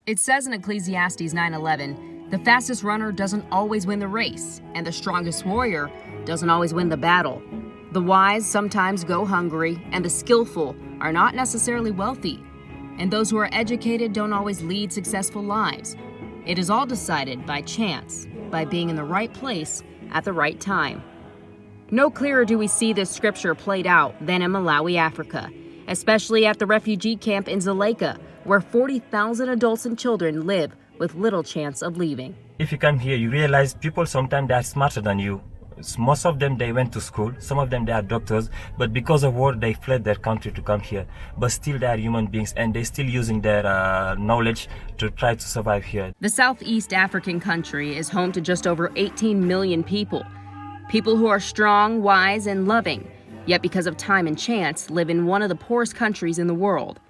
It says in Ecclesiastes 9:11, the fastest runner doesn't always win the race, and the strongest warrior doesn't always win the battle. The wise sometimes go hungry, and the skillful are not necessarily wealthy. And those who are educated don't always lead successful lives. It is all decided by chance, by being in the right place at the right time. No clearer do we see this scripture played out than in Malawi, Africa, especially at the refugee camp in Dzaleka, where 40,000 adults and children live with little chance of leaving. If you come here, you realize people sometimes they are smarter than you. Most of them, they went to school. Some of them, they are doctors. But because of war, they fled their country to come here. But still, they are human beings, and they're still using their knowledge to try to survive here. The Southeast African country is home to just over 18 million people. People who are strong, wise, and loving, yet because of time and chance, live in one of the poorest countries in the world.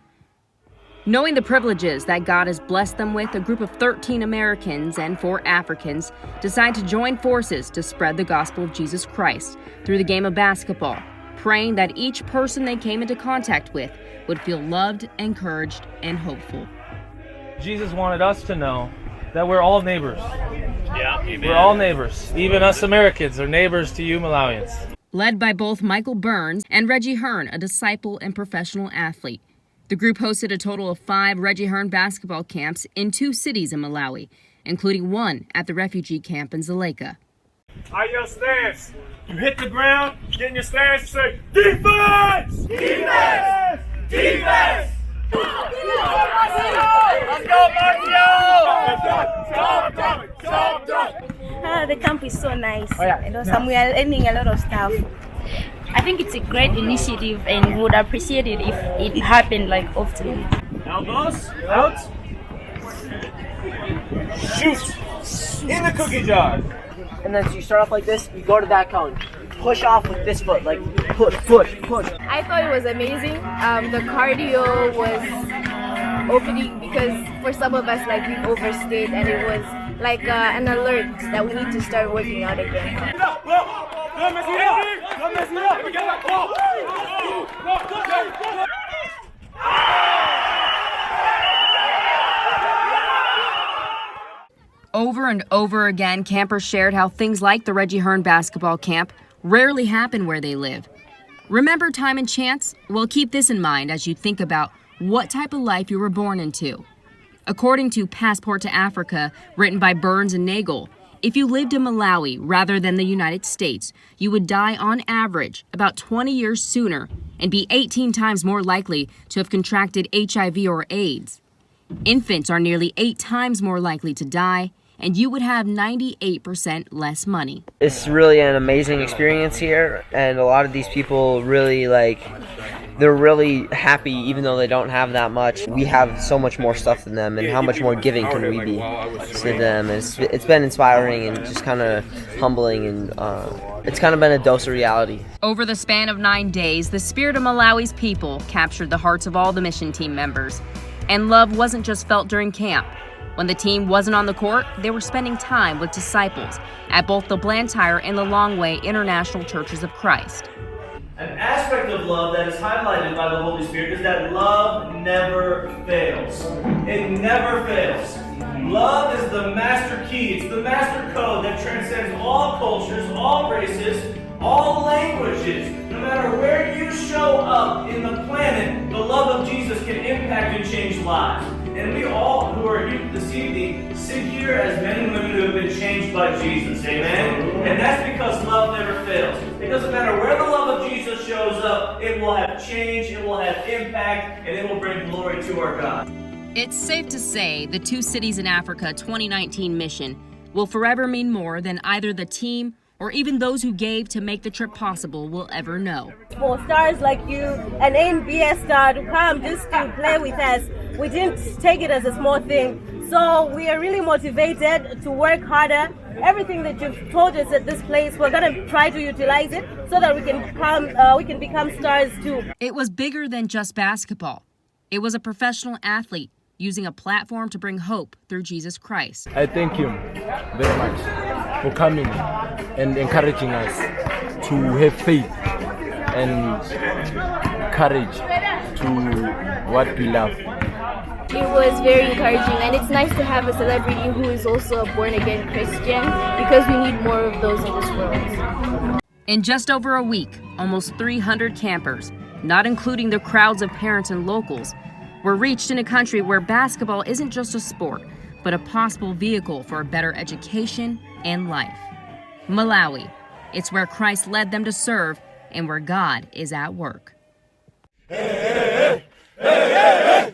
Knowing the privileges that God has blessed them with, a group of 13 Americans and 4 Africans decide to join forces to spread the gospel of Jesus Christ through the game of basketball, praying that each person they came into contact with would feel loved, encouraged, and hopeful. Jesus wanted us to know that we're all neighbors. Yeah, amen. We're all neighbors. Even us Americans are neighbors to you Malawians. Led by both Michael Burns and Regie Hearn, a disciple and professional athlete. The group hosted a total of 5 Regie Hearn basketball camps in 2 cities in Malawi, including one at the refugee camp in Dzaleka. Are your stance? You hit the ground, get in your stance, and say, defense! Defense! Defense! Let's go, The camp is so nice. We are learning a lot of stuff. I think it's a great initiative and would appreciate it if it happened like often. Elbows, out. Shoot! In the cookie jar. And then so you start off like this, you go to that cone. Push off with this foot, like push. I thought it was amazing. The cardio was opening because for some of us, like we've overstayed, and it was like an alert that we need to start working out again. Over and over again, campers shared how things like the Regie Hearn basketball camp rarely happen where they live. Remember time and chance? Well, keep this in mind as you think about what type of life you were born into. According to Passport to Africa, written by Burns and Nagel, if you lived in Malawi rather than the United States, you would die on average about 20 years sooner and be 18 times more likely to have contracted HIV or AIDS. Infants are nearly 8 times more likely to die, and you would have 98% less money. It's really an amazing experience here, and a lot of these people really they're really happy even though they don't have that much. We have so much more stuff than them, and how much more giving can we be to them? It's been inspiring and just kind of humbling, and it's kind of been a dose of reality. Over the span of 9 days, the spirit of Malawi's people captured the hearts of all the mission team members. And love wasn't just felt during camp. When the team wasn't on the court, they were spending time with disciples at both the Blantyre and the Longway International Churches of Christ. An aspect of love that is highlighted by the Holy Spirit is that love never fails. It never fails. Love is the master key. It's the master code that transcends all cultures, all races, all languages. No matter where you show up in the planet, the love of Jesus can impact and change lives. And we all who are here this evening sit here as men and women who have been changed by Jesus. Amen? And that's because love never fails. It doesn't matter where the love of Jesus shows up, it will have change, it will have impact, and it will bring glory to our God. It's safe to say the 2 Cities in Africa 2019 mission will forever mean more than either the team or even those who gave to make the trip possible will ever know. For stars like you, an NBA star to come just to play with us, we didn't take it as a small thing. So we are really motivated to work harder. Everything that you've told us at this place, we're going to try to utilize it so that we can become stars too. It was bigger than just basketball. It was a professional athlete using a platform to bring hope through Jesus Christ. I thank you very much for coming and encouraging us to have faith and courage to what we love. It was very encouraging, and it's nice to have a celebrity who is also a born-again Christian, because we need more of those in this world. In just over a week, almost 300 campers, not including the crowds of parents and locals, were reached in a country where basketball isn't just a sport, but a possible vehicle for a better education and life. Malawi. It's where Christ led them to serve and where God is at work. Hey, hey, hey, hey, hey.